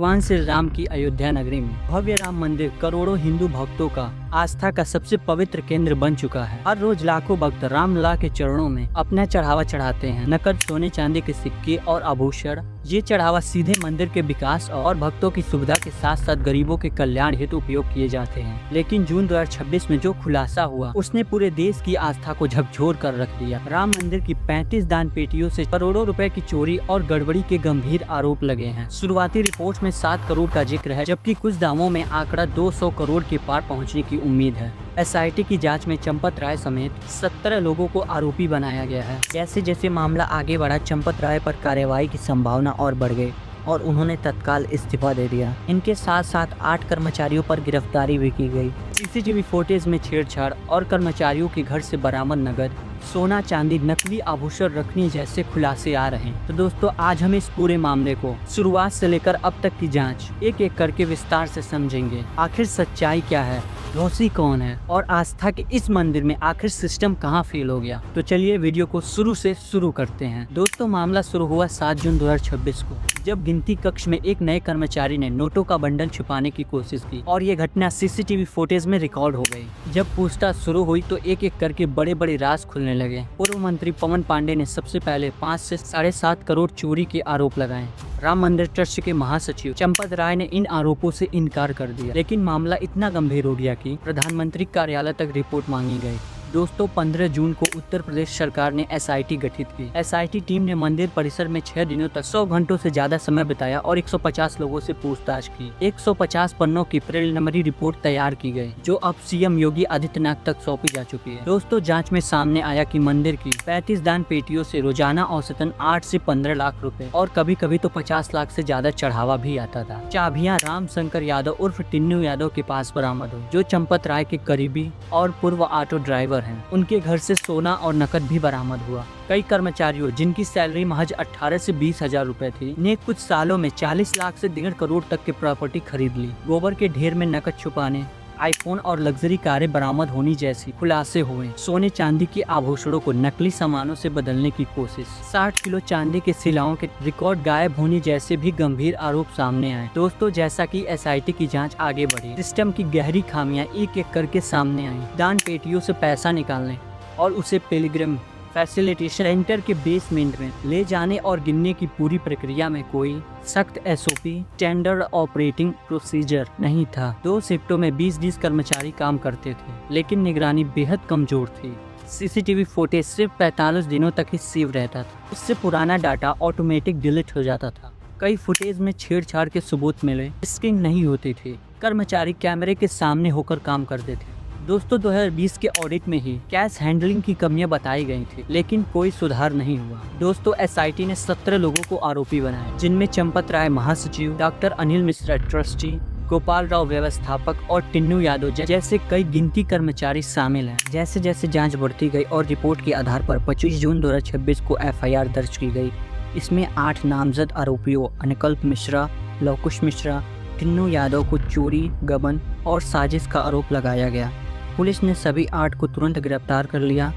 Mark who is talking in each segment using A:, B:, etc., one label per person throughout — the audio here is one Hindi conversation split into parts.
A: भगवान श्री राम की अयोध्या नगरी में भव्य राम मंदिर करोड़ों हिंदू भक्तों का आस्था का सबसे पवित्र केंद्र बन चुका है। हर रोज लाखों भक्त रामलला के चरणों में अपना चढ़ावा चढ़ाते हैं। नकद, सोने चांदी के सिक्के और आभूषण। ये चढ़ावा सीधे मंदिर के विकास और भक्तों की सुविधा के साथ साथ गरीबों के कल्याण हेतु उपयोग किए जाते हैं। लेकिन जून 2026 में जो खुलासा हुआ उसने पूरे देश की आस्था को झकझोर कर रख दिया। राम मंदिर की 35 दान पेटियों से करोड़ों रुपए की चोरी और गड़बड़ी के गंभीर आरोप लगे हैं। शुरुआती रिपोर्ट में 7 करोड़ का जिक्र है, जबकि कुछ दावों में आंकड़ा 200 करोड़ के पार पहुंचने की उम्मीद है। एसआईटी की जांच में चंपत राय समेत 17 लोगों को आरोपी बनाया गया है। जैसे जैसे मामला आगे बढ़ा, चंपत राय पर कार्रवाई की संभावना और बढ़ गई और उन्होंने तत्काल इस्तीफा दे दिया। इनके साथ साथ 8 कर्मचारियों पर गिरफ्तारी भी की गई। सीसीटीवी फुटेज में छेड़छाड़ और कर्मचारियों के घर से बरामद नगद, सोना चांदी, नकली आभूषण रखने जैसे खुलासे आ रहे हैं। तो दोस्तों, आज हम इस पूरे मामले को शुरुआत से लेकर अब तक की जांच एक एक करके विस्तार से समझेंगे। आखिर सच्चाई क्या है, दोषी कौन है और आस्था के इस मंदिर में आखिर सिस्टम कहां फेल हो गया। तो चलिए वीडियो को शुरू से शुरू करते हैं। दोस्तों, मामला शुरू हुआ 7 जून 2026 को, जब गिनती कक्ष में एक नए कर्मचारी ने नोटों का बंडल छुपाने की कोशिश की और ये घटना सीसीटीवी फुटेज में रिकॉर्ड हो गई। जब पूछताछ शुरू हुई तो एक एक करके बड़े बड़े राज खुलने लगे। पूर्व मंत्री पवन पांडे ने सबसे पहले 5 से 7.5 करोड़ चोरी के आरोप लगाए। राम मंदिर ट्रस्ट के महासचिव चंपत राय ने इन आरोपों से इनकार कर दिया, लेकिन मामला इतना गंभीर हो गया कि प्रधानमंत्री कार्यालय तक रिपोर्ट मांगी गई। दोस्तों, 15 जून को उत्तर प्रदेश सरकार ने एसआईटी गठित की। एसआईटी टीम ने मंदिर परिसर में 6 दिनों तक 100 घंटों से ज्यादा समय बिताया और 150 लोगों से पूछताछ की। 150 पन्नों की प्रिलिमिनरी रिपोर्ट तैयार की गई, जो अब सीएम योगी आदित्यनाथ तक सौंपी जा चुकी है। दोस्तों, जांच में सामने आया कि मंदिर की 35 दान पेटियों से रोजाना औसतन 8 से 15 लाख रुपए और कभी कभी तो 50 लाख से ज्यादा चढ़ावा भी आता था। चाबियां राम शंकर यादव उर्फ टिन्नू यादव के पास बरामद हुई, जो चंपत राय के करीबी और पूर्व ऑटो ड्राइवर हैं। उनके घर से सोना और नकद भी बरामद हुआ। कई कर्मचारियों, जिनकी सैलरी महज 18 से 20 हजार रुपए थी, ने कुछ सालों में 40 लाख से 1.5 करोड़ तक की प्रॉपर्टी खरीद ली। गोबर के ढेर में नकद छुपाने, आईफोन और लग्जरी कारें बरामद होनी जैसी खुलासे हुए। सोने चांदी के आभूषणों को नकली सामानों से बदलने की कोशिश, 60 किलो चांदी के सिलाओं के रिकॉर्ड गायब होने जैसे भी गंभीर आरोप सामने आए। दोस्तों, जैसा कि एसआईटी की जांच आगे बढ़ी, सिस्टम की गहरी खामियां एक एक करके सामने आई। दान पेटियों से पैसा निकालने और उसे पिलग्रिम फैसिलिटेशन सेंटर के बेसमेंट में ले जाने और गिनने की पूरी प्रक्रिया में कोई सख्त एसओपी स्टैंडर्ड ऑपरेटिंग प्रोसीजर नहीं था। 2 शिफ्टों में 20-20 कर्मचारी काम करते थे, लेकिन निगरानी बेहद कमजोर थी। सीसीटीवी फुटेज सिर्फ 45 दिनों तक ही सेव रहता था। उससे पुराना डाटा ऑटोमेटिक डिलीट हो जाता था। कई फुटेज में छेड़छाड़ के सबूत मिले, स्किंग नहीं होती थी। कर्मचारी कैमरे के सामने होकर काम करते थे। दोस्तों, 2020 के ऑडिट में ही कैश हैंडलिंग की कमियां बताई गई थी, लेकिन कोई सुधार नहीं हुआ। दोस्तों, एसआईटी ने 17 लोगों को आरोपी बनाया, जिनमें चंपत राय महासचिव, डॉक्टर अनिल मिश्रा ट्रस्टी, गोपाल राव व्यवस्थापक और टिन्नू यादव जैसे कई गिनती कर्मचारी शामिल हैं। जैसे जैसे जांच बढ़ती गई और रिपोर्ट के आधार पर 25 जून 2026 को एफआईआर दर्ज की गई। इसमें 8 नामजद आरोपियों अनिकल्प मिश्रा, लवकुश मिश्रा, टिन्नू यादव को चोरी, गबन और साजिश का आरोप लगाया गया। पुलिस ने सभी 8 को तुरंत गिरफ्तार कर लिया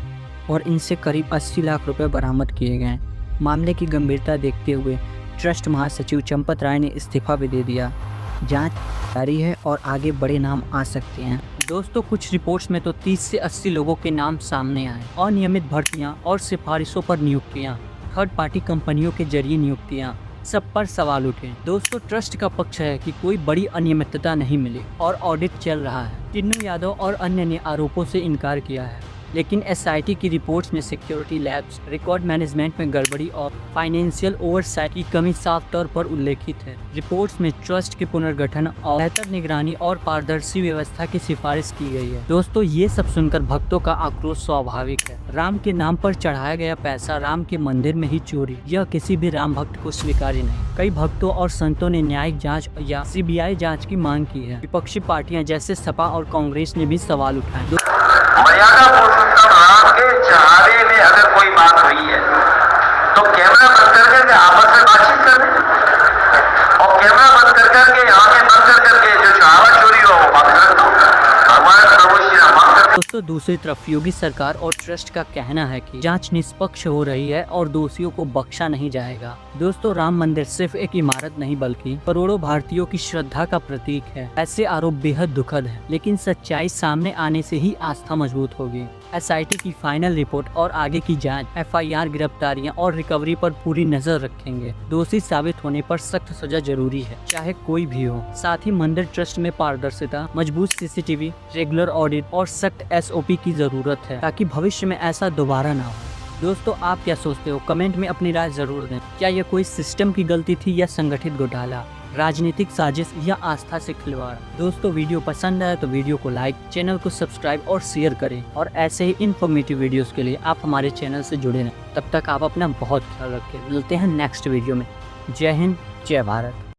A: और इनसे करीब 80 लाख रुपए बरामद किए गए। मामले की गंभीरता देखते हुए ट्रस्ट महासचिव चंपत राय ने इस्तीफा भी दे दिया। जांच जारी है और आगे बड़े नाम आ सकते हैं। दोस्तों, कुछ रिपोर्ट्स में तो 30 से 80 लोगों के नाम सामने आए। अनियमित भर्तियां और सिफारिशों पर नियुक्तियां, थर्ड पार्टी कंपनियों के जरिए नियुक्तियां, सब पर सवाल उठे। दोस्तों, ट्रस्ट का पक्ष है कि कोई बड़ी अनियमितता नहीं मिली और ऑडिट चल रहा है। टिन्नू यादव और अन्य ने आरोपों से इनकार किया है, लेकिन एसआईटी की रिपोर्ट्स में सिक्योरिटी लैब्स, रिकॉर्ड मैनेजमेंट में गड़बड़ी और फाइनेंशियल ओवरसाइट की कमी साफ तौर पर उल्लेखित है। रिपोर्ट्स में ट्रस्ट के पुनर्गठन और बेहतर निगरानी और पारदर्शी व्यवस्था की सिफारिश की गई है। दोस्तों, ये सब सुनकर भक्तों का आक्रोश स्वाभाविक है। राम के नाम पर चढ़ाया गया पैसा राम के मंदिर में ही चोरी, यह किसी भी राम भक्त को स्वीकार्य नहीं। कई भक्तों और संतों ने न्यायिक जाँच या सीबीआई जाँच की मांग की है। विपक्षी पार्टियां जैसे सपा और कांग्रेस ने भी सवाल उठाए।
B: मर्यादा पुरुषोत्तम राम के चढ़ावे में अगर कोई बात हुई है तो कैमरा बंद करके आपस में बातचीत कर लें और कैमरा बंद करके आंखें बंद करके जो चढ़ावा चोरी हो वो बंद कर दो। भगवान प्रभु श्री राम।
A: दोस्तों दूसरी तरफ योगी सरकार और ट्रस्ट का कहना है कि जांच निष्पक्ष हो रही है और दोषियों को बख्शा नहीं जाएगा। दोस्तों राम मंदिर सिर्फ एक इमारत नहीं बल्कि करोड़ों भारतीयों की श्रद्धा का प्रतीक है। ऐसे आरोप बेहद दुखद है, लेकिन सच्चाई सामने आने से ही आस्था मजबूत होगी। SIT की फाइनल रिपोर्ट और आगे की जांच, FIR, गिरफ्तारियां और रिकवरी पर पूरी नजर रखेंगे। दोषी साबित होने पर सख्त सजा जरूरी है, चाहे कोई भी हो। साथ ही मंदिर ट्रस्ट में पारदर्शिता, मजबूत CCTV, रेगुलर ऑडिट और सख्त SOP की जरूरत है, ताकि भविष्य में ऐसा दोबारा ना हो। दोस्तों आप क्या सोचते हो? कमेंट में अपनी राय जरूर दें। क्या यह कोई सिस्टम की गलती थी या संगठित घोटाला, राजनीतिक साजिश या आस्था से खिलवाड़? दोस्तों वीडियो पसंद आए तो वीडियो को लाइक, चैनल को सब्सक्राइब और शेयर करें और ऐसे ही इन्फॉर्मेटिव वीडियोस के लिए आप हमारे चैनल से जुड़े रहें। तब तक आप अपना बहुत ख्याल रखें। मिलते हैं नेक्स्ट वीडियो में। जय हिंद, जय भारत।